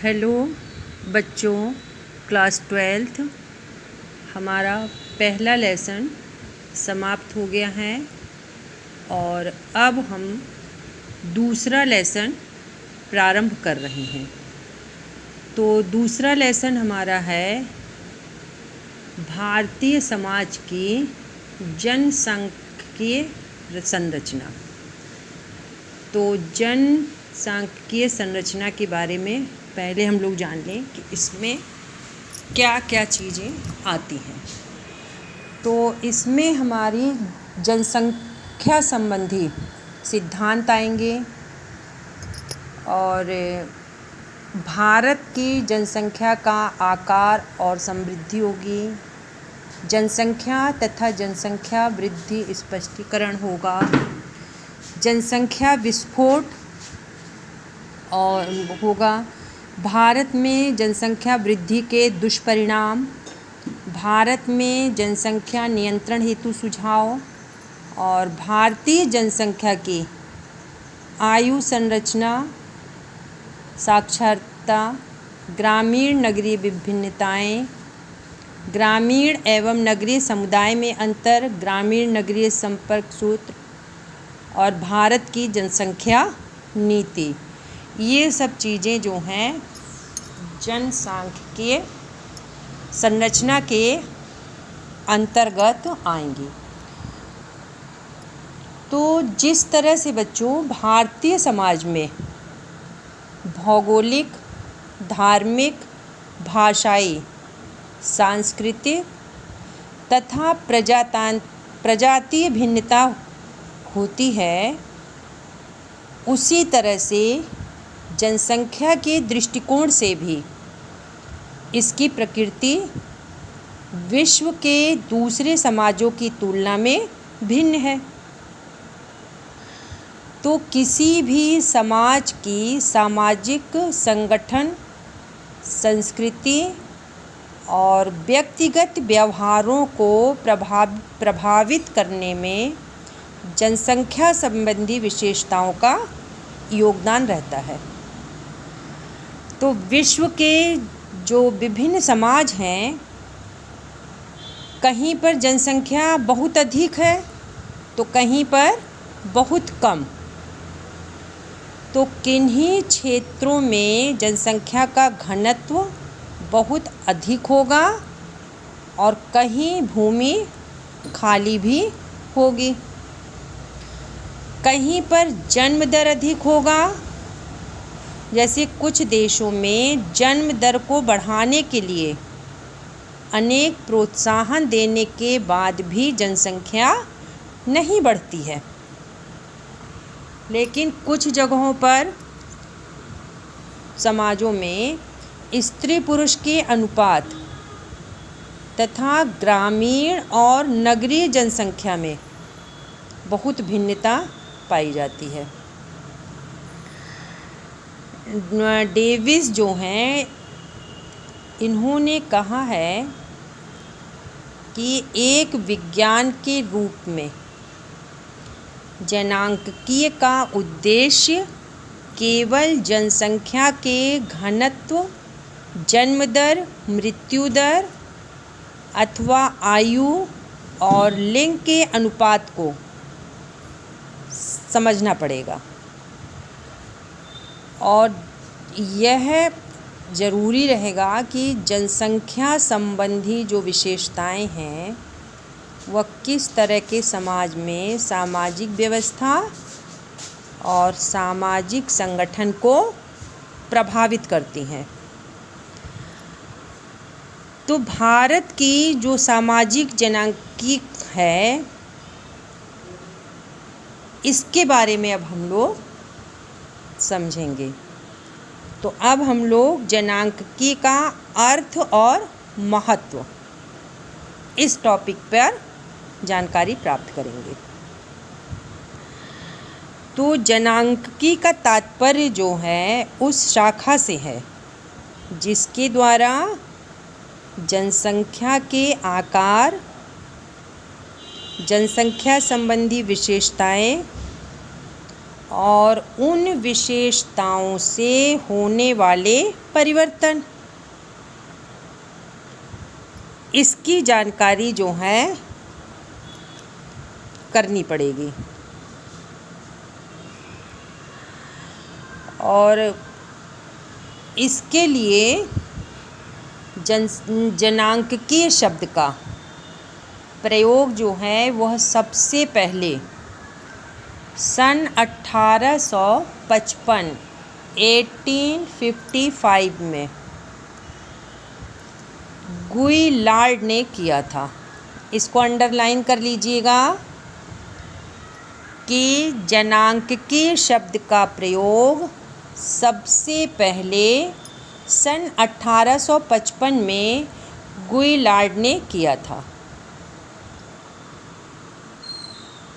Hello बच्चों, class 12th हमारा पहला लेसन समाप्त हो गया है और अब हम दूसरा लेसन प्रारंभ कर रहे हैं। तो दूसरा लेसन हमारा है भारतीय समाज की जनसांख्यिकीय संरचना। तो जनसांख्यिकीय संरचना के बारे में पहले हम लोग जान लें कि इसमें क्या क्या चीज़ें आती हैं। तो इसमें हमारी जनसंख्या संबंधी सिद्धांत आएंगे और भारत की जनसंख्या का आकार और समृद्धि होगी, जनसंख्या तथा जनसंख्या वृद्धि स्पष्टीकरण होगा, जनसंख्या विस्फोट और होगा, भारत में जनसंख्या वृद्धि के दुष्परिणाम, भारत में जनसंख्या नियंत्रण हेतु सुझाव और भारतीय जनसंख्या की आयु संरचना, साक्षरता, ग्रामीण नगरीय विभिन्नताएं, ग्रामीण एवं नगरीय समुदाय में अंतर, ग्रामीण नगरीय संपर्क सूत्र और भारत की जनसंख्या नीति, ये सब चीज़ें जो हैं जनसांख्यिकीय संरचना के अंतर्गत आएंगी। तो जिस तरह से बच्चों भारतीय समाज में भौगोलिक, धार्मिक, भाषाई, सांस्कृतिक तथा प्रजातीय भिन्नता होती है, उसी तरह से जनसंख्या के दृष्टिकोण से भी इसकी प्रकृति विश्व के दूसरे समाजों की तुलना में भिन्न है। तो किसी भी समाज की सामाजिक संगठन, संस्कृति और व्यक्तिगत व्यवहारों को प्रभावित करने में जनसंख्या संबंधी विशेषताओं का योगदान रहता है। तो विश्व के जो विभिन्न समाज हैं, कहीं पर जनसंख्या बहुत अधिक है तो कहीं पर बहुत कम। तो किन्हीं क्षेत्रों में जनसंख्या का घनत्व बहुत अधिक होगा और कहीं भूमि खाली भी होगी। कहीं पर जन्म दर अधिक होगा, जैसे कुछ देशों में जन्म दर को बढ़ाने के लिए अनेक प्रोत्साहन देने के बाद भी जनसंख्या नहीं बढ़ती है। लेकिन कुछ जगहों पर समाजों में स्त्री पुरुष के अनुपात तथा ग्रामीण और नगरीय जनसंख्या में बहुत भिन्नता पाई जाती है। डेविस जो हैं, इन्होंने कहा है कि एक विज्ञान के रूप में जनांकीय का उद्देश्य केवल जनसंख्या के घनत्व, जन्म दर, मृत्यु दर अथवा आयु और लिंग के अनुपात को समझना पड़ेगा और यह ज़रूरी रहेगा कि जनसंख्या संबंधी जो विशेषताएं हैं वह किस तरह के समाज में सामाजिक व्यवस्था और सामाजिक संगठन को प्रभावित करती हैं। तो भारत की जो सामाजिक जनांकी है, इसके बारे में अब हम लोग समझेंगे। तो अब हम लोग जनांकी का अर्थ और महत्व, इस टॉपिक पर जानकारी प्राप्त करेंगे। तो जनांकी का तात्पर्य जो है उस शाखा से है जिसके द्वारा जनसंख्या के आकार, जनसंख्या संबंधी विशेषताएं और उन विशेषताओं से होने वाले परिवर्तन, इसकी जानकारी जो है करनी पड़ेगी। और इसके लिए जनांकीय शब्द का प्रयोग जो है वह सबसे पहले सन 1855 में गुइलार्ड ने किया था। इसको अंडरलाइन कर लीजिएगा कि जनांकीय शब्द का प्रयोग सबसे पहले सन 1855 में गुइलार्ड ने किया था।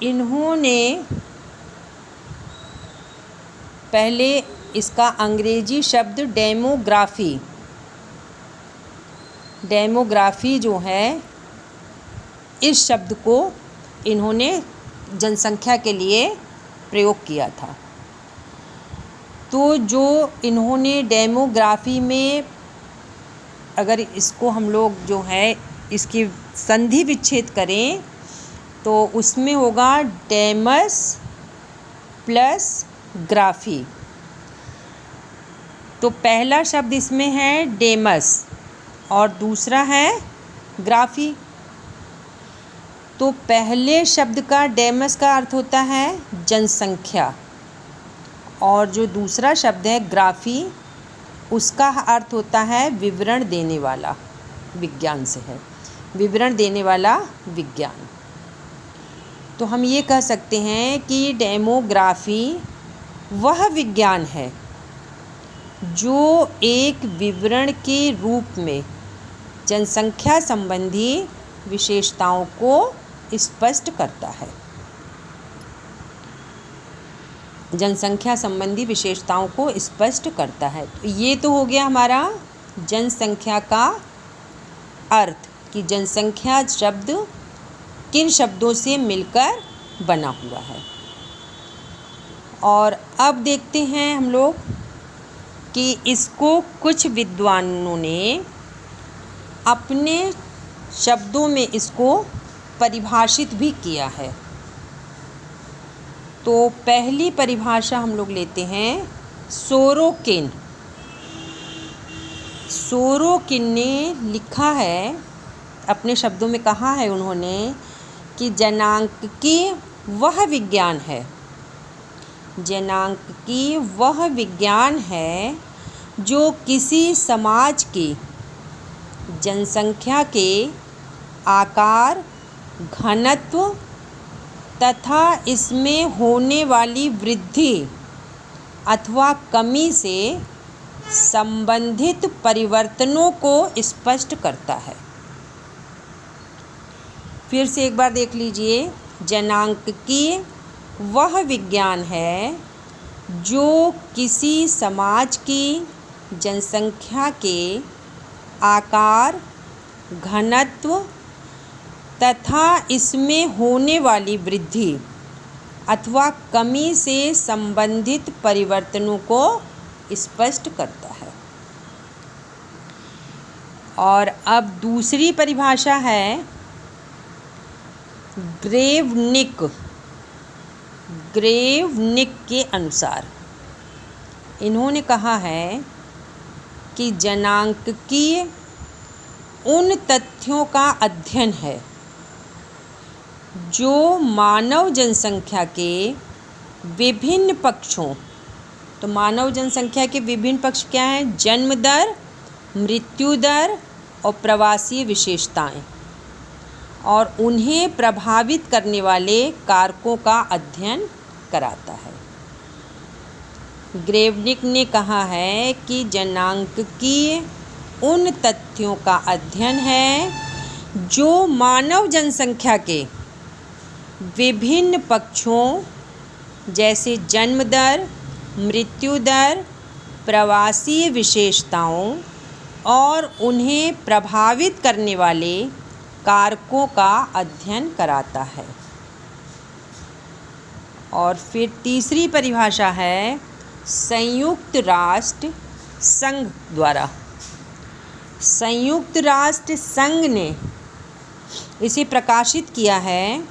इन्होंने पहले इसका अंग्रेजी शब्द डेमोग्राफी जो है, इस शब्द को इन्होंने जनसंख्या के लिए प्रयोग किया था। तो जो इन्होंने डेमोग्राफी में, अगर इसको हम लोग जो है इसकी संधि विच्छेद करें तो उसमें होगा डेमस प्लस ग्राफी। तो पहला शब्द इसमें है डेमस और दूसरा है ग्राफी। तो पहले शब्द का डेमस का अर्थ होता है जनसंख्या, और जो दूसरा शब्द है ग्राफी, उसका अर्थ होता है विवरण देने वाला। विज्ञान से है, विवरण देने वाला विज्ञान। तो हम ये कह सकते हैं कि डेमोग्राफी वह विज्ञान है जो एक विवरण के रूप में जनसंख्या संबंधी विशेषताओं को स्पष्ट करता है। जनसंख्या संबंधी विशेषताओं को स्पष्ट करता है। तो ये तो हो गया हमारा जनसंख्या का अर्थ, कि जनसंख्या शब्द किन शब्दों से मिलकर बना हुआ है। और अब देखते हैं हम लोग कि इसको कुछ विद्वानों ने अपने शब्दों में इसको परिभाषित भी किया है। तो पहली परिभाषा हम लोग लेते हैं सोरोकिन। सोरोकिन ने लिखा है, अपने शब्दों में कहा है उन्होंने कि जनांकीय वह विज्ञान है, जनांकीय वह विज्ञान है जो किसी समाज की जनसंख्या के आकार, घनत्व तथा इसमें होने वाली वृद्धि अथवा कमी से संबंधित परिवर्तनों को स्पष्ट करता है। फिर से एक बार देख लीजिए, जनांकीय वह विज्ञान है जो किसी समाज की जनसंख्या के आकार, घनत्व तथा इसमें होने वाली वृद्धि अथवा कमी से संबंधित परिवर्तनों को स्पष्ट करता है। और अब दूसरी परिभाषा है ग्रेवनिक के अनुसार। इन्होंने कहा है कि जनांकीय उन तथ्यों का अध्ययन है जो मानव जनसंख्या के विभिन्न पक्षों, तो मानव जनसंख्या के विभिन्न पक्ष क्या हैं? जन्म दर, मृत्यु दर और प्रवासी विशेषताएं, और उन्हें प्रभावित करने वाले कारकों का अध्ययन कराता है। ग्रेवनिक ने कहा है कि जनांकीय उन तथ्यों का अध्ययन है जो मानव जनसंख्या के विभिन्न पक्षों जैसे जन्म दर, मृत्यु दर, प्रवासी विशेषताओं और उन्हें प्रभावित करने वाले कारकों का अध्ययन कराता है। और फिर तीसरी परिभाषा है संयुक्त राष्ट्र संघ द्वारा। संयुक्त राष्ट्र संघ ने इसे प्रकाशित किया है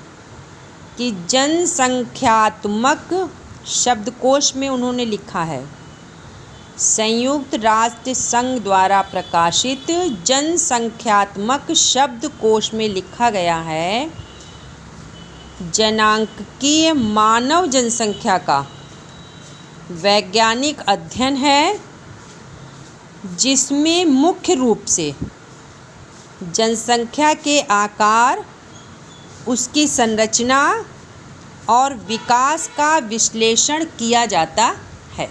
कि जनसंख्यात्मक शब्दकोश में उन्होंने लिखा है, संयुक्त राष्ट्र संघ द्वारा प्रकाशित जनसंख्यात्मक शब्दकोश में लिखा गया है, जनांकीय मानव जनसंख्या का वैज्ञानिक अध्ययन है जिसमें मुख्य रूप से जनसंख्या के आकार, उसकी संरचना और विकास का विश्लेषण किया जाता है।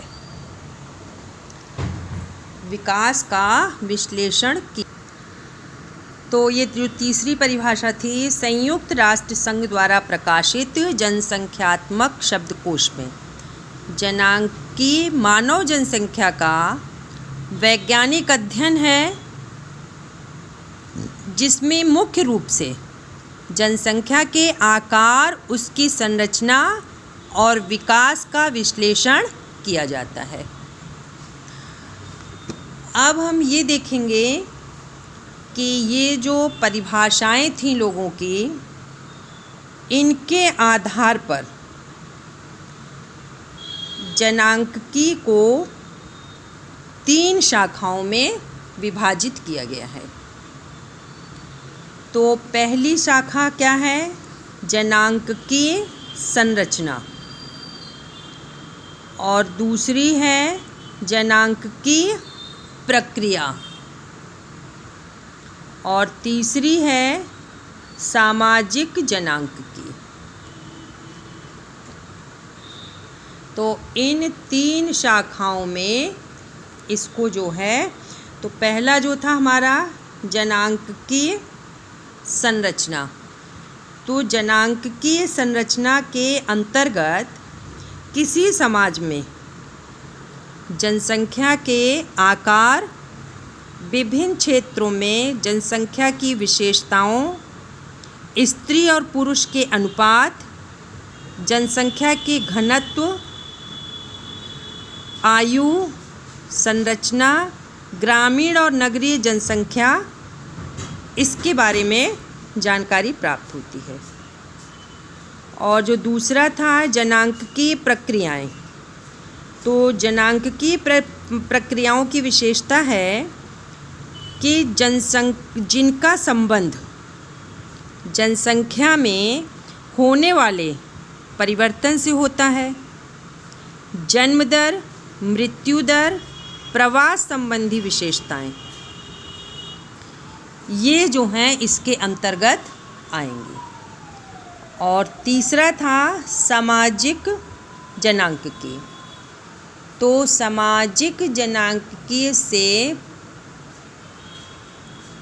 विकास का विश्लेषण की तो ये जो तीसरी परिभाषा थी, संयुक्त राष्ट्र संघ द्वारा प्रकाशित जनसंख्यात्मक शब्दकोश में जनांकीय मानव जनसंख्या का वैज्ञानिक अध्ययन है जिसमें मुख्य रूप से जनसंख्या के आकार, उसकी संरचना और विकास का विश्लेषण किया जाता है। अब हम ये देखेंगे कि ये जो परिभाषाएं थीं लोगों की, इनके आधार पर जनांकीय को 3 शाखाओं में विभाजित किया गया है। तो पहली शाखा क्या है? जनांकीय संरचना, और दूसरी है जनांकीय प्रक्रिया, और तीसरी है सामाजिक जनांकीय। तो इन 3 शाखाओं में इसको जो है, तो पहला जो था हमारा जनांकीय संरचना, तो जनांकीय संरचना के अंतर्गत किसी समाज में जनसंख्या के आकार, विभिन्न क्षेत्रों में जनसंख्या की विशेषताओं, स्त्री और पुरुष के अनुपात, जनसंख्या के घनत्व, आयु, संरचना, ग्रामीण और नगरीय जनसंख्या, इसके बारे में जानकारी प्राप्त होती है। और जो दूसरा था जनांकीय प्रक्रियाएं, तो जनांकीय प्रक्रियाओं की विशेषता है कि जिनका संबंध जनसंख्या में होने वाले परिवर्तन से होता है। जन्म दर, मृत्यु दर, प्रवास संबंधी विशेषताएं, ये जो हैं इसके अंतर्गत आएंगी। और तीसरा था सामाजिक जनांकीय। तो सामाजिक जनांकीय से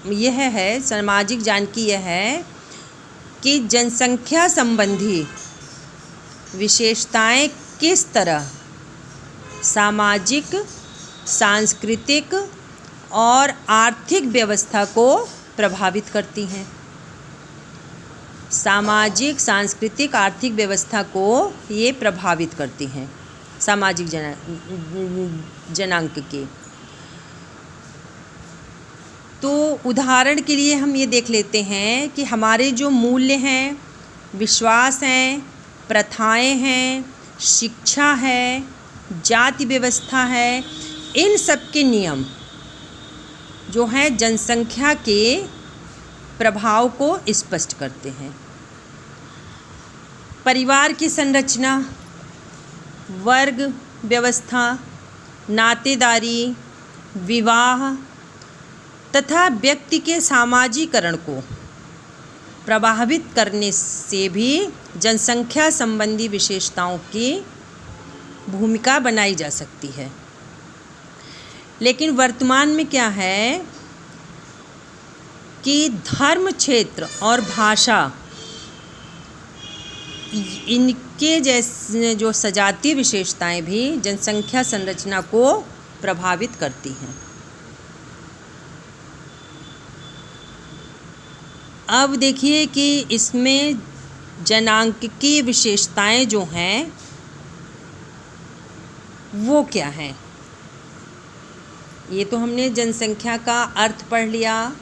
यह है, सामाजिक जनांकीय है कि जनसंख्या संबंधी विशेषताएं किस तरह सामाजिक, सांस्कृतिक और आर्थिक व्यवस्था को प्रभावित करती हैं। सामाजिक, सांस्कृतिक, आर्थिक व्यवस्था को ये प्रभावित करती हैं, सामाजिक जनांकीय। तो उदाहरण के लिए हम ये देख लेते हैं कि हमारे जो मूल्य हैं, विश्वास हैं, प्रथाएं हैं, शिक्षा है, जाति व्यवस्था है, इन सब के नियम जो हैं जनसंख्या के प्रभाव को स्पष्ट करते हैं। परिवार की संरचना, वर्ग व्यवस्था, नातेदारी, विवाह तथा व्यक्ति के सामाजिकरण को प्रभावित करने से भी जनसंख्या संबंधी विशेषताओं की भूमिका बनाई जा सकती है। लेकिन वर्तमान में क्या है कि धर्म, क्षेत्र और भाषा, इनके जैसे जो सजातीय विशेषताएं भी जनसंख्या संरचना को प्रभावित करती हैं। अब देखिए कि इसमें जनांक की विशेषताएं जो हैं वो क्या हैं। ये तो हमने जनसंख्या का अर्थ पढ़ लिया,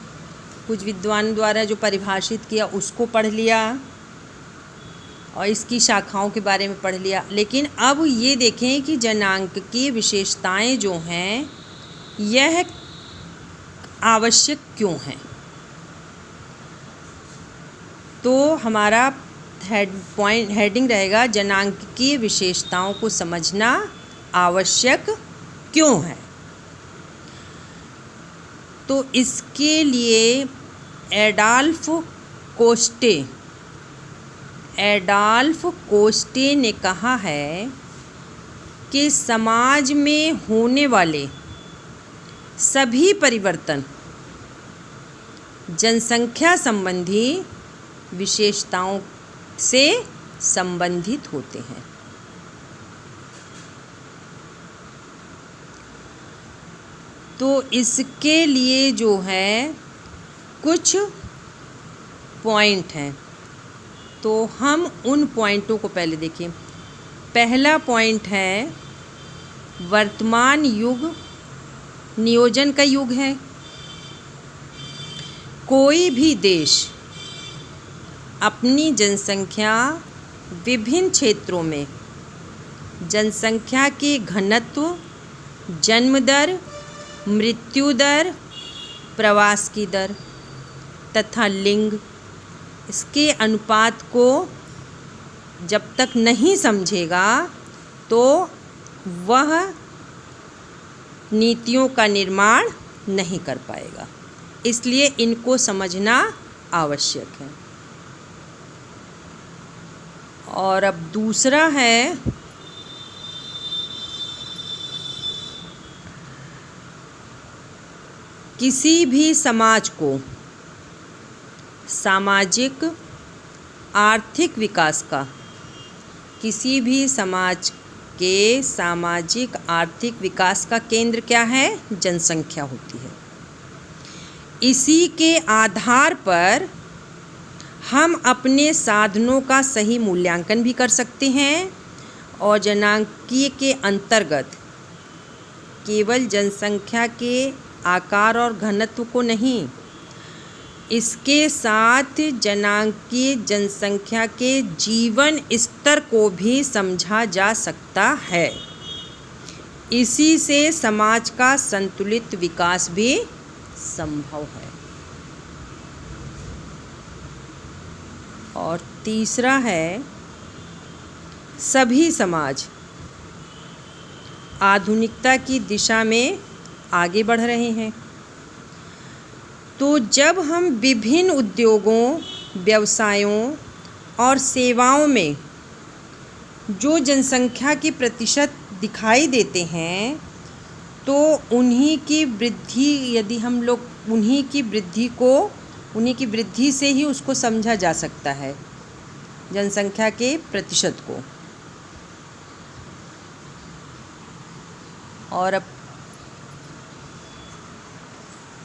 कुछ विद्वान द्वारा जो परिभाषित किया उसको पढ़ लिया और इसकी शाखाओं के बारे में पढ़ लिया। लेकिन अब ये देखें कि जनांक की विशेषताएं जो हैं यह आवश्यक क्यों हैं। तो हमारा हेडिंग रहेगा जनांक की विशेषताओं को समझना आवश्यक क्यों है। तो इसके लिए एडॉल्फ कोस्टे ने कहा है कि समाज में होने वाले सभी परिवर्तन जनसंख्या संबंधी विशेषताओं से संबंधित होते हैं। तो इसके लिए जो है कुछ पॉइंट हैं, तो हम उन पॉइंटों को पहले देखें। पहला पॉइंट है वर्तमान युग नियोजन का युग है। कोई भी देश अपनी जनसंख्या विभिन्न क्षेत्रों में जनसंख्या के घनत्व, जन्म दर, मृत्यु दर, प्रवास की दर तथा लिंग, इसके अनुपात को जब तक नहीं समझेगा तो वह नीतियों का निर्माण नहीं कर पाएगा। इसलिए इनको समझना आवश्यक है। और अब दूसरा है किसी भी समाज को सामाजिक आर्थिक विकास का, किसी भी समाज के सामाजिक आर्थिक विकास का केंद्र क्या है? जनसंख्या होती है। इसी के आधार पर हम अपने साधनों का सही मूल्यांकन भी कर सकते हैं और जनांकीय के अंतर्गत केवल जनसंख्या के आकार और घनत्व को नहीं, इसके साथ जनांकीय जनसंख्या के जीवन स्तर को भी समझा जा सकता है। इसी से समाज का संतुलित विकास भी संभव है। और तीसरा है सभी समाज आधुनिकता की दिशा में आगे बढ़ रहे हैं। तो जब हम विभिन्न उद्योगों, व्यवसायों और सेवाओं में जो जनसंख्या की प्रतिशत दिखाई देते हैं तो उन्हीं की वृद्धि, यदि हम लोग उन्हीं की वृद्धि से ही उसको समझा जा सकता है, जनसंख्या के प्रतिशत को। और अब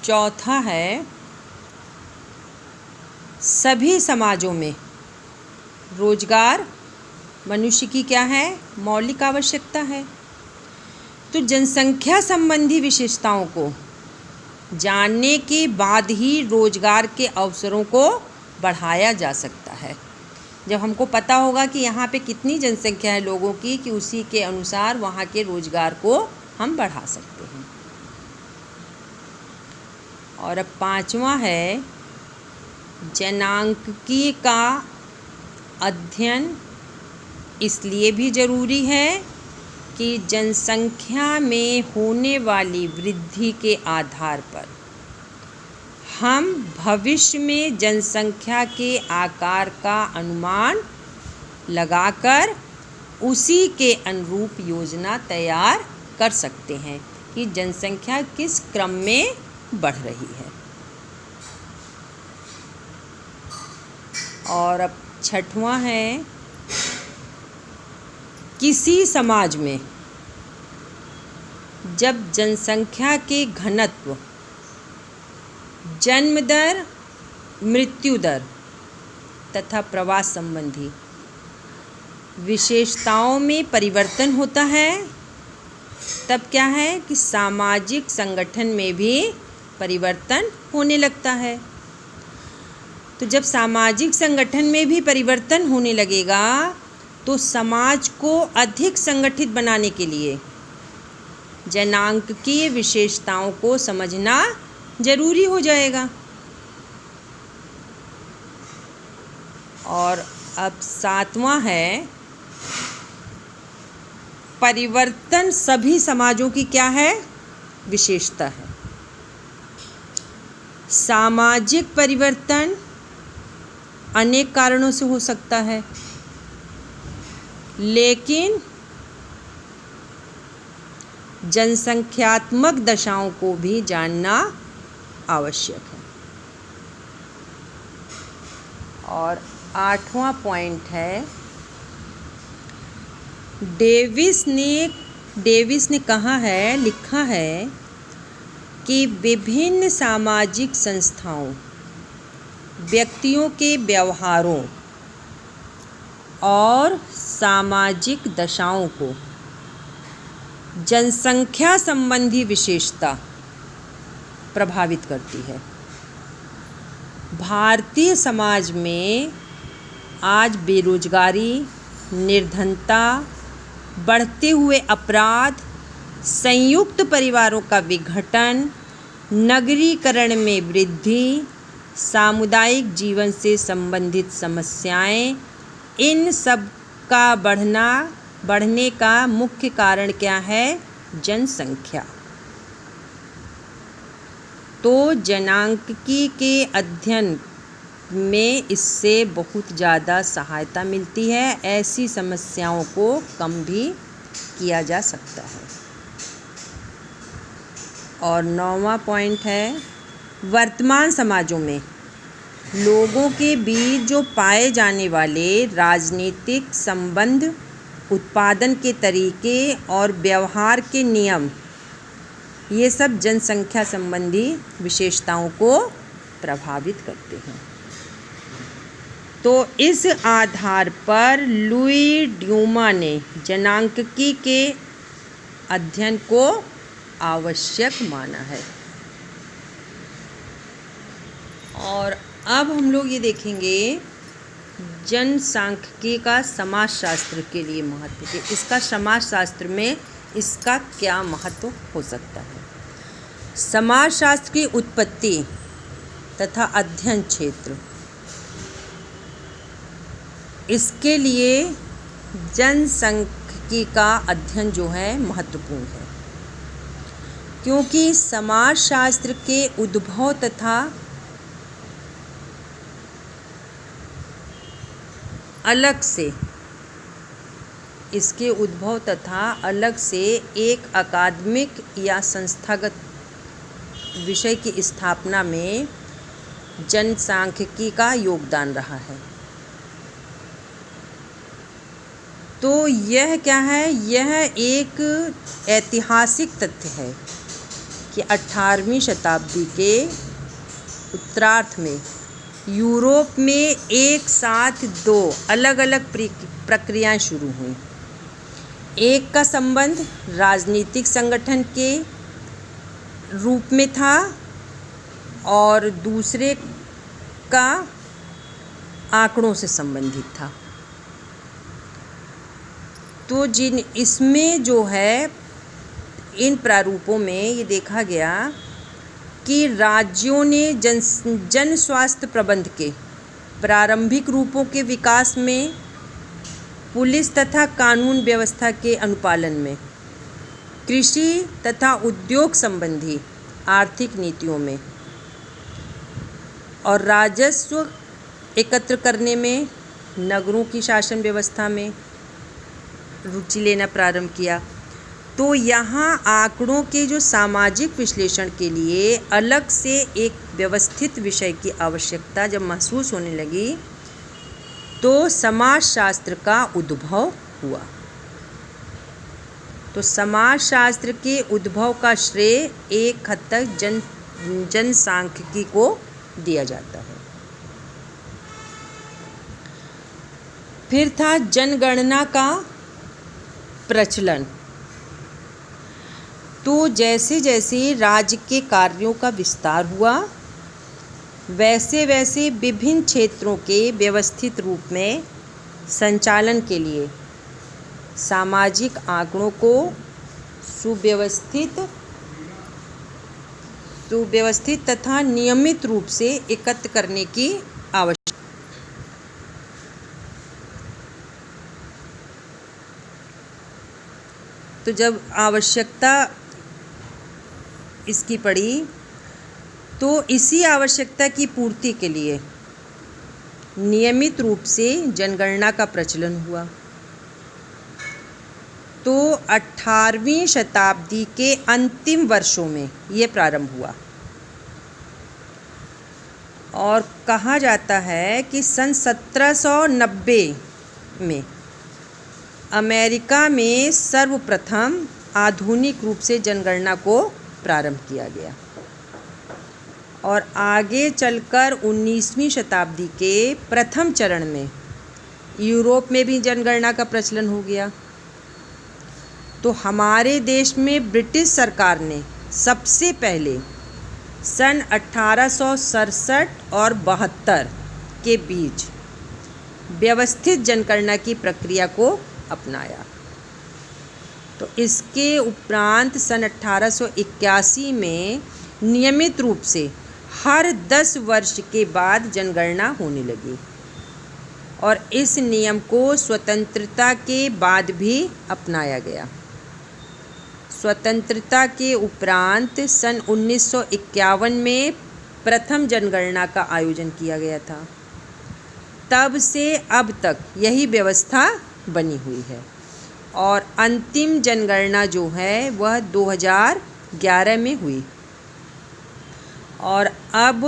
चौथा है सभी समाजों में रोजगार मनुष्य की क्या है? मौलिक आवश्यकता है। तो जनसंख्या संबंधी विशेषताओं को जानने के बाद ही रोजगार के अवसरों को बढ़ाया जा सकता है। जब हमको पता होगा कि यहाँ पे कितनी जनसंख्या है लोगों की, कि उसी के अनुसार वहाँ के रोजगार को हम बढ़ा सकते हैं। और अब पांचवा है जनांकीय का अध्ययन इसलिए भी ज़रूरी है कि जनसंख्या में होने वाली वृद्धि के आधार पर हम भविष्य में जनसंख्या के आकार का अनुमान लगाकर उसी के अनुरूप योजना तैयार कर सकते हैं कि जनसंख्या किस क्रम में बढ़ रही है। और अब छठवां है किसी समाज में जब जनसंख्या के घनत्व, जन्म दर, मृत्यु दर तथा प्रवास संबंधी विशेषताओं में परिवर्तन होता है, तब क्या है कि सामाजिक संगठन में भी परिवर्तन होने लगता है। तो जब सामाजिक संगठन में भी परिवर्तन होने लगेगा तो समाज को अधिक संगठित बनाने के लिए जनांकीय विशेषताओं को समझना जरूरी हो जाएगा। और अब 7वां है, परिवर्तन सभी समाजों की क्या है? विशेषता है। सामाजिक परिवर्तन अनेक कारणों से हो सकता है, लेकिन जनसंख्यात्मक दशाओं को भी जानना आवश्यक है। और 8वां पॉइंट है, डेविस ने कहा है, लिखा है कि विभिन्न सामाजिक संस्थाओं, व्यक्तियों के व्यवहारों और सामाजिक दशाओं को जनसंख्या संबंधी विशेषता प्रभावित करती है। भारतीय समाज में आज बेरोजगारी, निर्धनता, बढ़ते हुए अपराध, संयुक्त परिवारों का विघटन, नगरीकरण में वृद्धि, सामुदायिक जीवन से संबंधित समस्याएं, इन सब का बढ़ने का मुख्य कारण क्या है? जनसंख्या। तो जनांकीय के अध्ययन में इससे बहुत ज़्यादा सहायता मिलती है, ऐसी समस्याओं को कम भी किया जा सकता है। और 9वां पॉइंट है, वर्तमान समाजों में लोगों के बीच जो पाए जाने वाले राजनीतिक संबंध, उत्पादन के तरीके और व्यवहार के नियम, ये सब जनसंख्या संबंधी विशेषताओं को प्रभावित करते हैं। तो इस आधार पर लुई ड्यूमा ने जनांकीय के अध्ययन को आवश्यक माना है। और अब हम लोग ये देखेंगे जनसांख्यिकी का समाजशास्त्र के लिए महत्व के, इसका समाजशास्त्र में इसका क्या महत्व हो सकता है। समाजशास्त्र की उत्पत्ति तथा अध्ययन क्षेत्र, इसके लिए जनसांख्यिकी का अध्ययन जो है महत्वपूर्ण है, क्योंकि समाजशास्त्र के उद्भव तथा अलग से एक अकादमिक या संस्थागत विषय की स्थापना में जनसांख्यिकी का योगदान रहा है। तो यह क्या है? यह एक ऐतिहासिक तथ्य है कि 18वीं शताब्दी के उत्तरार्ध में यूरोप में एक साथ 2 अलग अलग प्रक्रियाएं शुरू हुई। एक का संबंध राजनीतिक संगठन के रूप में था और दूसरे का आंकड़ों से संबंधित था। तो इसमें जो है, इन प्रारूपों में ये देखा गया कि राज्यों ने जन स्वास्थ्य प्रबंध के प्रारंभिक रूपों के विकास में, पुलिस तथा कानून व्यवस्था के अनुपालन में, कृषि तथा उद्योग संबंधी आर्थिक नीतियों में और राजस्व एकत्र करने में, नगरों की शासन व्यवस्था में रुचि लेना प्रारंभ किया। तो यहाँ आंकड़ों के जो सामाजिक विश्लेषण के लिए अलग से एक व्यवस्थित विषय की आवश्यकता जब महसूस होने लगी, तो समाजशास्त्र का उद्भव हुआ। तो समाजशास्त्र के उद्भव का श्रेय एक हद तक जनसांख्यिकी को दिया जाता है। फिर था जनगणना का प्रचलन। तो जैसे जैसे राज्य के कार्यों का विस्तार हुआ, वैसे वैसे विभिन्न क्षेत्रों के व्यवस्थित रूप में संचालन के लिए सामाजिक आंकड़ों को सुव्यवस्थित तथा नियमित रूप से एकत्र करने की आवश्यकता। तो जब आवश्यकता इसकी पड़ी, तो इसी आवश्यकता की पूर्ति के लिए नियमित रूप से जनगणना का प्रचलन हुआ। तो 18वीं शताब्दी के अंतिम वर्षों में ये प्रारंभ हुआ और कहा जाता है कि सन 1790 में अमेरिका में सर्वप्रथम आधुनिक रूप से जनगणना को प्रारंभ किया गया और आगे चलकर 19वीं शताब्दी के प्रथम चरण में यूरोप में भी जनगणना का प्रचलन हो गया। तो हमारे देश में ब्रिटिश सरकार ने सबसे पहले सन 1867 और 72 के बीच व्यवस्थित जनगणना की प्रक्रिया को अपनाया। तो इसके उपरांत सन 1881 में नियमित रूप से हर 10 वर्ष के बाद जनगणना होने लगी और इस नियम को स्वतंत्रता के बाद भी अपनाया गया। स्वतंत्रता के उपरांत सन 1951 में प्रथम जनगणना का आयोजन किया गया था। तब से अब तक यही व्यवस्था बनी हुई है और अंतिम जनगणना जो है वह 2011 में हुई और अब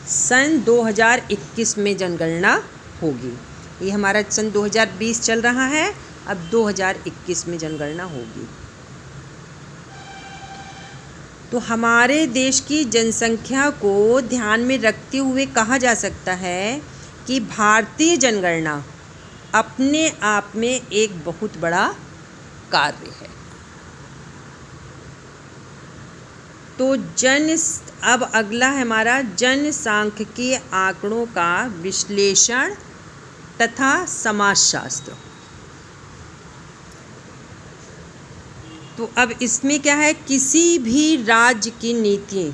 सन 2021 में जनगणना होगी। ये हमारा सन 2020 चल रहा है, अब 2021 में जनगणना होगी। तो हमारे देश की जनसंख्या को ध्यान में रखते हुए कहा जा सकता है कि भारतीय जनगणना अपने आप में एक बहुत बड़ा कार्य है। तो अब अगला है हमारा जनसांख्यिकीय आंकड़ों का विश्लेषण तथा समाजशास्त्र। तो अब इसमें क्या है, किसी भी राज्य की नीति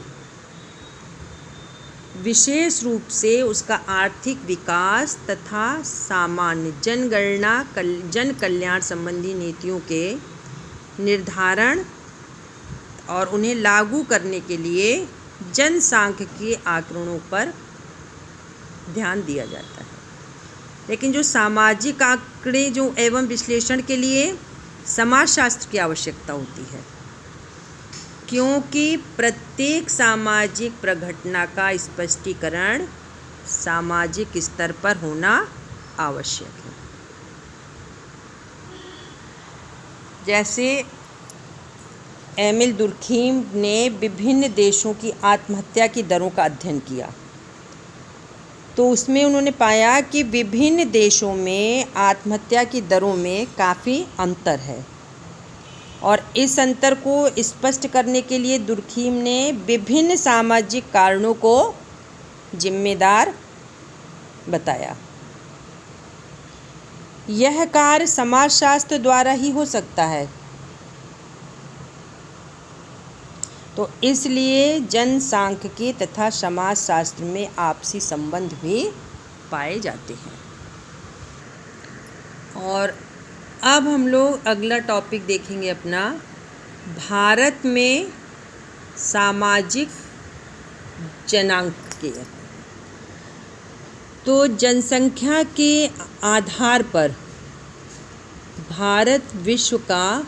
विशेष रूप से उसका आर्थिक विकास तथा सामान्य जन कल्याण संबंधी नीतियों के निर्धारण और उन्हें लागू करने के लिए जनसांख्यिकीय आंकड़ों पर ध्यान दिया जाता है। लेकिन जो सामाजिक आंकड़े जो एवं विश्लेषण के लिए समाजशास्त्र की आवश्यकता होती है, क्योंकि प्रत्येक सामाजिक प्रघटना का स्पष्टीकरण सामाजिक स्तर पर होना आवश्यक है। जैसे एमिल दुर्खीम ने विभिन्न देशों की आत्महत्या की दरों का अध्ययन किया, तो उसमें उन्होंने पाया कि विभिन्न देशों में आत्महत्या की दरों में काफ़ी अंतर है और इस अंतर को स्पष्ट करने के लिए दुर्खीम ने विभिन्न सामाजिक कारणों को जिम्मेदार बताया। यह कार्य समाजशास्त्र द्वारा ही हो सकता है। तो इसलिए जनसांख्यिकी तथा समाजशास्त्र में आपसी संबंध भी पाए जाते हैं। और अब हम लोग अगला टॉपिक देखेंगे अपना, भारत में सामाजिक जनांकीय। तो जनसंख्या के आधार पर भारत विश्व का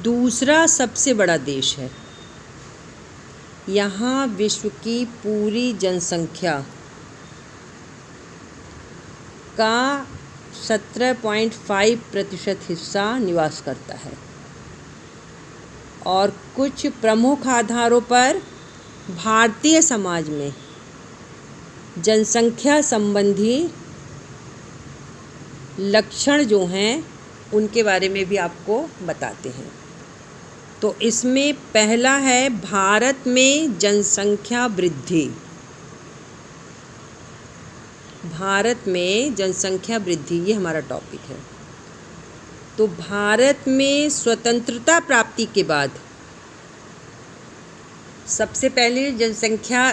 दूसरा सबसे बड़ा देश है। यहाँ विश्व की पूरी जनसंख्या का 17.5% हिस्सा निवास करता है और कुछ प्रमुख आधारों पर भारतीय समाज में जनसंख्या संबंधी लक्षण जो हैं उनके बारे में भी आपको बताते हैं। तो इसमें पहला है भारत में जनसंख्या वृद्धि। भारत में जनसंख्या वृद्धि, ये हमारा टॉपिक है। तो भारत में स्वतंत्रता प्राप्ति के बाद सबसे पहले जनसंख्या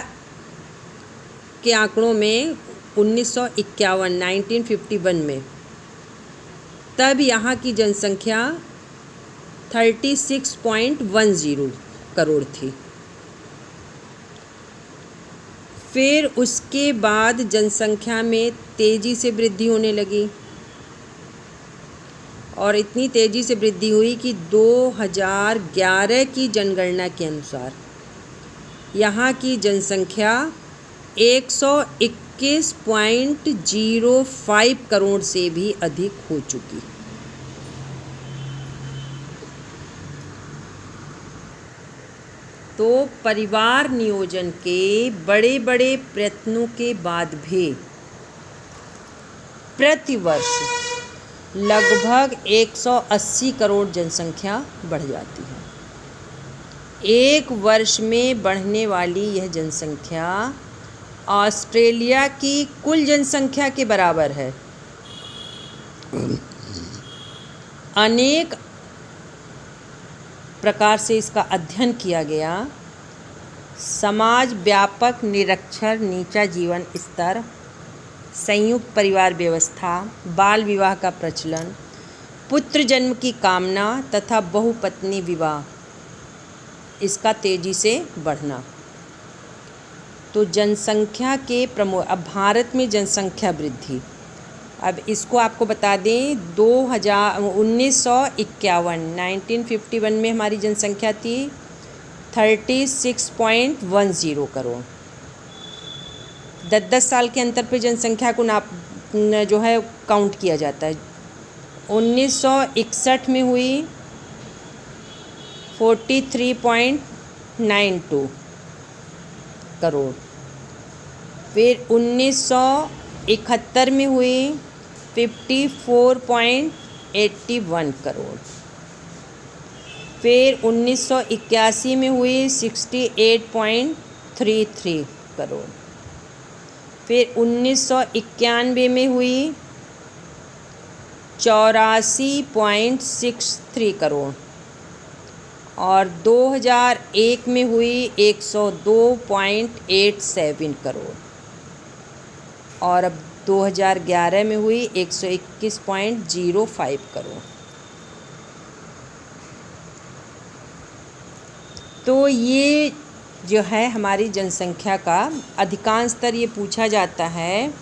के आंकड़ों में 1951 में, तब यहाँ की जनसंख्या 36.10 करोड़ थी। फिर उसके बाद जनसंख्या में तेज़ी से वृद्धि होने लगी और इतनी तेज़ी से वृद्धि हुई कि 2011 की जनगणना के अनुसार यहाँ की जनसंख्या 121.05 करोड़ से भी अधिक हो चुकी। तो परिवार नियोजन के बड़े बड़े प्रयत्नों के बाद भी प्रतिवर्ष लगभग 180 करोड़ जनसंख्या बढ़ जाती है। एक वर्ष में बढ़ने वाली यह जनसंख्या ऑस्ट्रेलिया की कुल जनसंख्या के बराबर है। अनेक प्रकार से इसका अध्ययन किया गया। समाज व्यापक निरक्षर, नीचा जीवन स्तर, संयुक्त परिवार व्यवस्था, बाल विवाह का प्रचलन, पुत्र जन्म की कामना तथा बहुपत्नी विवाह, इसका तेज़ी से बढ़ना। तो जनसंख्या के प्रमुख, अब भारत में जनसंख्या वृद्धि, अब इसको आपको बता दें 1951 में हमारी जनसंख्या थी 36.10 करोड़। 10 साल के अंतर पे जनसंख्या को जो है काउंट किया जाता है। 1961 में हुई 43.92 करोड़। फिर 1971 में हुई 54.81 करोड़। फिर 1981 में हुई 68.33 करोड़। फिर 1991 में हुई 84.63 करोड़ और 2001 में हुई 102.87 करोड़ और अब 2011 में हुई 121.05 करोड़। तो ये जो है हमारी जनसंख्या का अधिकांशतर ये पूछा जाता है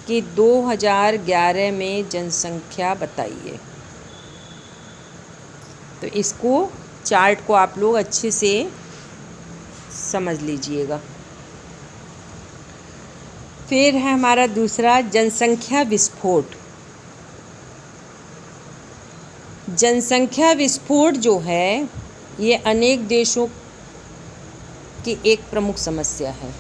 कि 2011 में जनसंख्या बताइए। तो इसको चार्ट को आप लोग अच्छे से समझ लीजिएगा। फिर है हमारा दूसरा जनसंख्या विस्फोट। जनसंख्या विस्फोट जो है ये अनेक देशों की एक प्रमुख समस्या है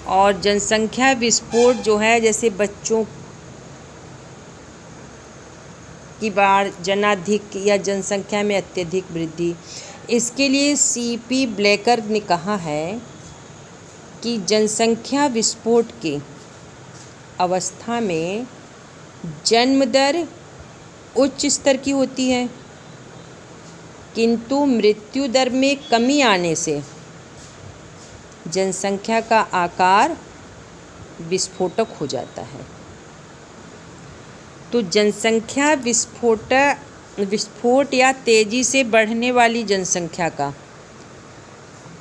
और जनसंख्या विस्फोट जो है, जैसे बच्चों की बाढ़, जनाधिक या जनसंख्या में अत्यधिक वृद्धि, इसके लिए सीपी ब्लेकर ने कहा है कि जनसंख्या विस्फोट की अवस्था में जन्म दर उच्च स्तर की होती है किंतु मृत्यु दर में कमी आने से जनसंख्या का आकार विस्फोटक हो जाता है। तो जनसंख्या विस्फोट या तेज़ी से बढ़ने वाली जनसंख्या का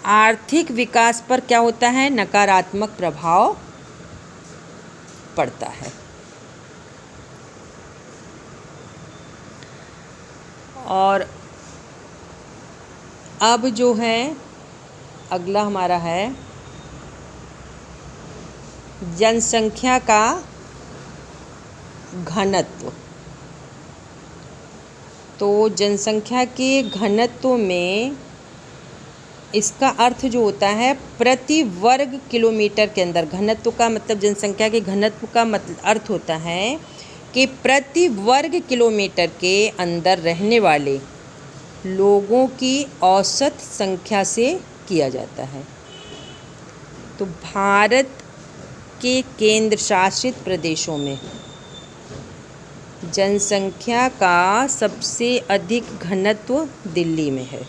आर्थिक विकास पर क्या होता है, नकारात्मक प्रभाव पड़ता है। और अब जो है अगला हमारा है जनसंख्या का घनत्व। तो जनसंख्या के घनत्व में इसका अर्थ जो होता है प्रति वर्ग किलोमीटर के अंदर, घनत्व का मतलब जनसंख्या के घनत्व का मतलब अर्थ होता है कि प्रति वर्ग किलोमीटर के अंदर रहने वाले लोगों की औसत संख्या से किया जाता है। तो भारत के केंद्र शासित प्रदेशों में जनसंख्या का सबसे अधिक घनत्व दिल्ली में है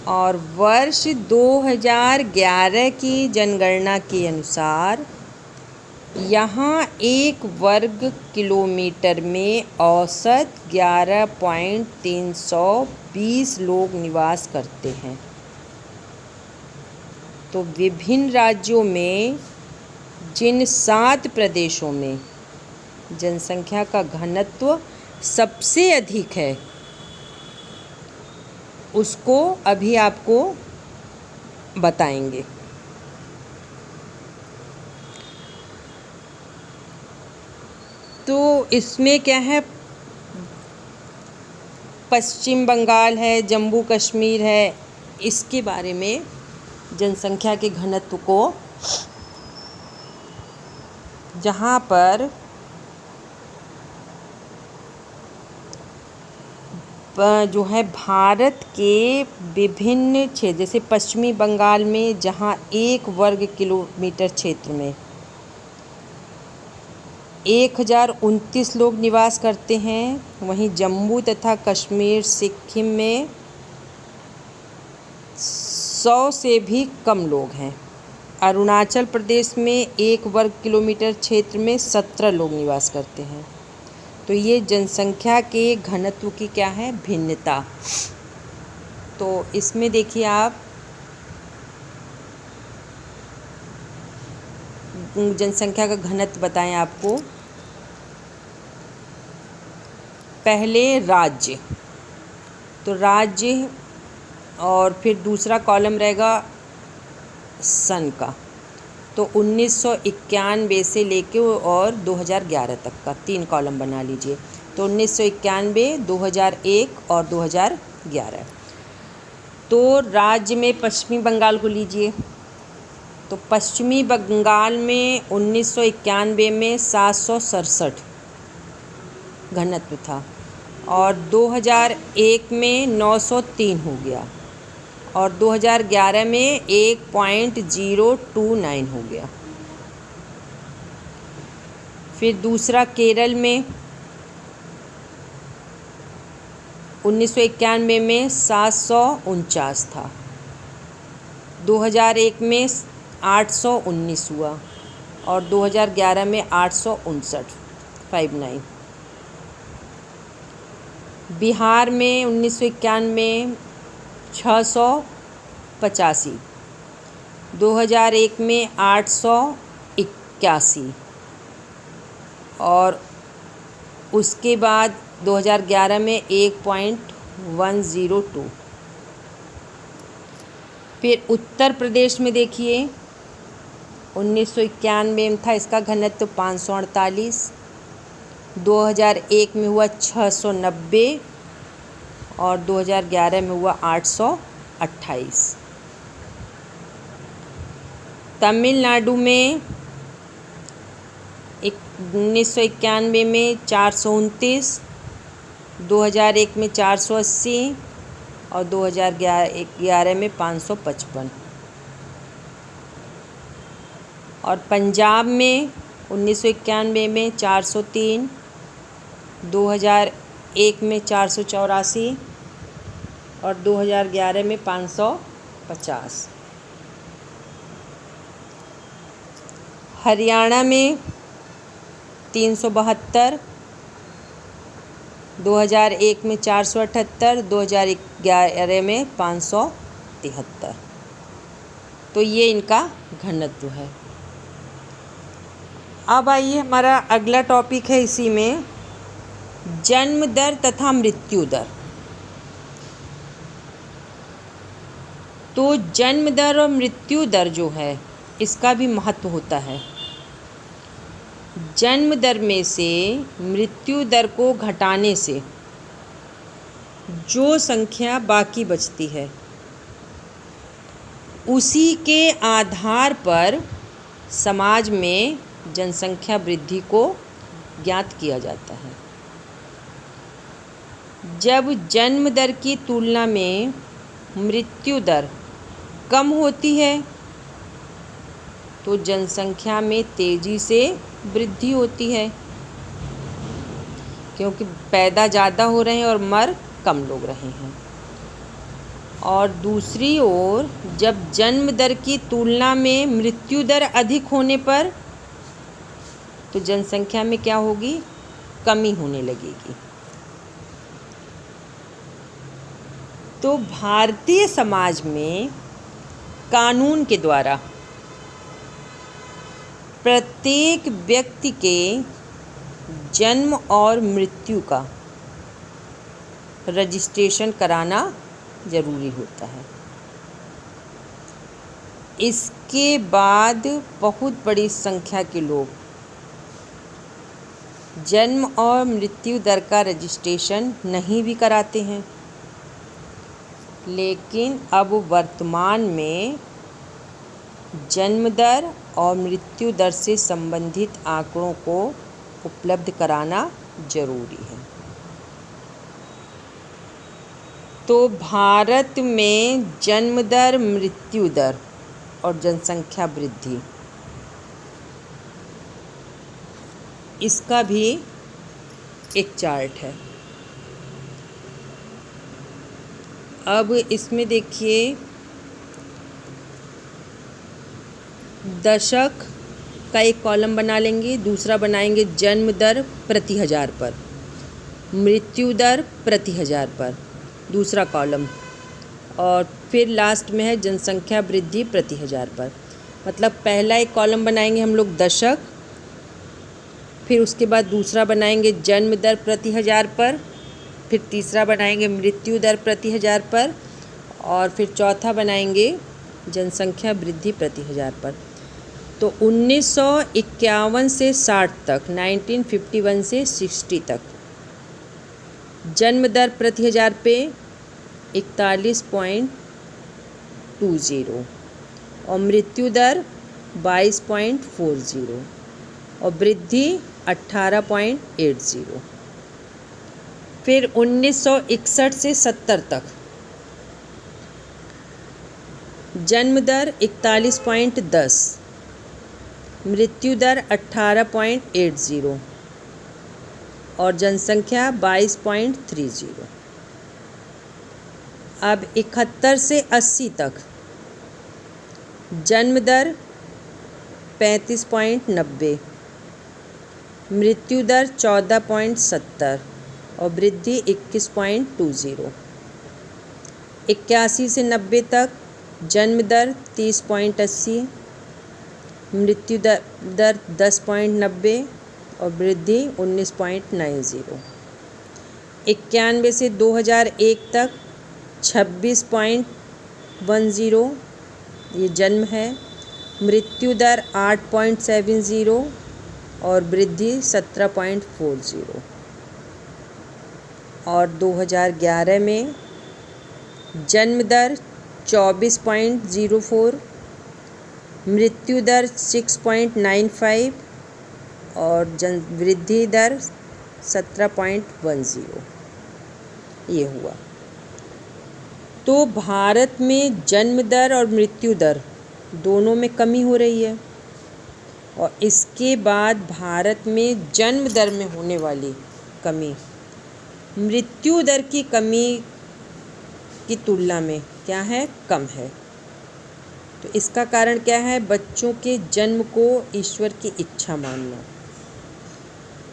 और वर्ष 2011 की जनगणना के अनुसार यहाँ 1 वर्ग किलोमीटर में औसत 11.320 लोग निवास करते हैं। तो विभिन्न राज्यों में जिन 7 प्रदेशों में जनसंख्या का घनत्व सबसे अधिक है उसको अभी आपको बताएंगे। तो इसमें क्या है, पश्चिम बंगाल है, जम्मू कश्मीर है, इसके बारे में जनसंख्या के घनत्व को, जहाँ पर जो है भारत के विभिन्न क्षेत्र, जैसे पश्चिमी बंगाल में जहाँ 1 वर्ग किलोमीटर क्षेत्र में 1029 लोग निवास करते हैं, वहीं जम्मू तथा कश्मीर सिक्किम में 100 से भी कम लोग हैं। अरुणाचल प्रदेश में 1 वर्ग किलोमीटर क्षेत्र में 17 लोग निवास करते हैं। तो ये जनसंख्या के घनत्व की क्या है, भिन्नता। तो इसमें देखिए आप जनसंख्या का घनत्व बताएं आपको। पहले राज्य, तो राज्य और फिर दूसरा कॉलम रहेगा सन का, तो 1991 से लेके और 2011 तक का 3 कॉलम बना लीजिए। तो 1991, 2001 और 2011। तो राज्य में पश्चिमी बंगाल को लीजिए, तो पश्चिमी बंगाल में 1991 में 767 घनत्व था और 2001 में 903 हो गया और 2011 में 1.029 हो गया। फिर दूसरा केरल में 1991 में 749 था, 2001 में 819 हुआ और 2011 में 859। बिहार में 1991 में 685, 2001 में 881 और उसके बाद 2011 में 1.102। फिर उत्तर प्रदेश में देखिए 1991 में था इसका घनत्व 548, 2001 में हुआ 690 और 2011 में हुआ 828। तमिलनाडु में 1991 में 429, 2001 में 480 और 2011 में 555। और पंजाब में 1991 में 403, 2001 में 484 और 2011 में 550। हरियाणा में 372, 2001 में 478, 2011 में 573। तो ये इनका घनत्व है। अब आइए हमारा अगला टॉपिक है, इसी में जन्म दर तथा मृत्यु दर। तो जन्म दर और मृत्यु दर जो है इसका भी महत्व होता है। जन्म दर में से मृत्यु दर को घटाने से जो संख्या बाकी बचती है उसी के आधार पर समाज में जनसंख्या वृद्धि को ज्ञात किया जाता है। जब जन्म दर की तुलना में मृत्यु दर कम होती है तो जनसंख्या में तेज़ी से वृद्धि होती है, क्योंकि पैदा ज़्यादा हो रहे हैं और मर कम लोग रहे हैं। और दूसरी ओर जब जन्म दर की तुलना में मृत्यु दर अधिक होने पर तो जनसंख्या में क्या होगी, कमी होने लगेगी। तो भारतीय समाज में कानून के द्वारा प्रत्येक व्यक्ति के जन्म और मृत्यु का रजिस्ट्रेशन कराना ज़रूरी होता है। इसके बाद बहुत बड़ी संख्या के लोग जन्म और मृत्यु दर का रजिस्ट्रेशन नहीं भी कराते हैं, लेकिन अब वर्तमान में जन्म दर और मृत्यु दर से संबंधित आंकड़ों को उपलब्ध कराना जरूरी है। तो भारत में जन्म दर, मृत्यु दर और जनसंख्या वृद्धि, इसका भी एक चार्ट है। अब इसमें देखिए, दशक का एक कॉलम बना लेंगे, दूसरा बनाएंगे जन्म दर प्रति हज़ार पर, मृत्यु दर प्रति हज़ार पर दूसरा कॉलम, और फिर लास्ट में है जनसंख्या वृद्धि प्रति हज़ार पर। मतलब पहला एक कॉलम बनाएंगे हम लोग दशक, फिर उसके बाद दूसरा बनाएंगे जन्म दर प्रति हज़ार पर, फिर तीसरा बनाएंगे मृत्यु दर प्रति हज़ार पर, और फिर चौथा बनाएंगे जनसंख्या वृद्धि प्रति हज़ार पर। तो 1951 से 60 तक, 1951 से 60 तक जन्म दर प्रति हज़ार पे 41.20 और मृत्यु दर 22.40 और वृद्धि 18.80। फिर 1961 से 70 तक जन्म दर 41.10, मृत्यु दर 18.80 और जनसंख्या 22.30। अब 71 से 80 तक जन्म दर 35.90, मृत्यु दर 14.70 और वृद्धि 21.20। 81 से 90 तक जन्म दर 30.80, मृत्यु दर 10.90 और वृद्धि 19.90। 91 से 2001 तक 26.10 ये जन्म है, मृत्यु दर 8.70 और वृद्धि 17.40। और 2011 में जन्म दर 24.04, मृत्यु दर 6.95 और वृद्धि दर 17.10 ये हुआ। तो भारत में जन्म दर और मृत्यु दर दोनों में कमी हो रही है, और इसके बाद भारत में जन्म दर में होने वाली कमी मृत्यु दर की कमी की तुलना में क्या है, कम है। तो इसका कारण क्या है, बच्चों के जन्म को ईश्वर की इच्छा मानना।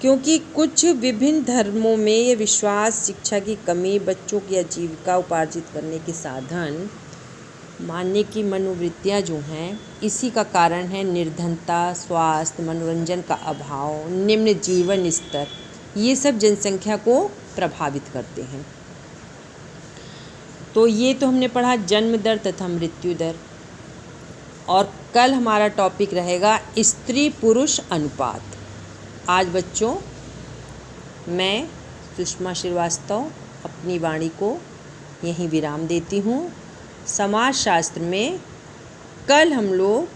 क्योंकि कुछ विभिन्न धर्मों में ये विश्वास, शिक्षा की कमी, बच्चों की आजीविका उपार्जित करने के साधन मानने की मनोवृत्तियाँ जो हैं, इसी का कारण है निर्धनता, स्वास्थ्य, मनोरंजन का अभाव, निम्न जीवन स्तर, ये सब जनसंख्या को प्रभावित करते हैं। तो ये तो हमने पढ़ा जन्म दर तथा मृत्यु दर। और कल हमारा टॉपिक रहेगा स्त्री पुरुष अनुपात। आज बच्चों मैं सुषमा श्रीवास्तव अपनी वाणी को यहीं विराम देती हूँ। समाजशास्त्र में कल हम लोग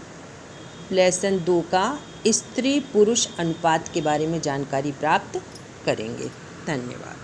लेसन 2 का स्त्री पुरुष अनुपात के बारे में जानकारी प्राप्त करेंगे। धन्यवाद।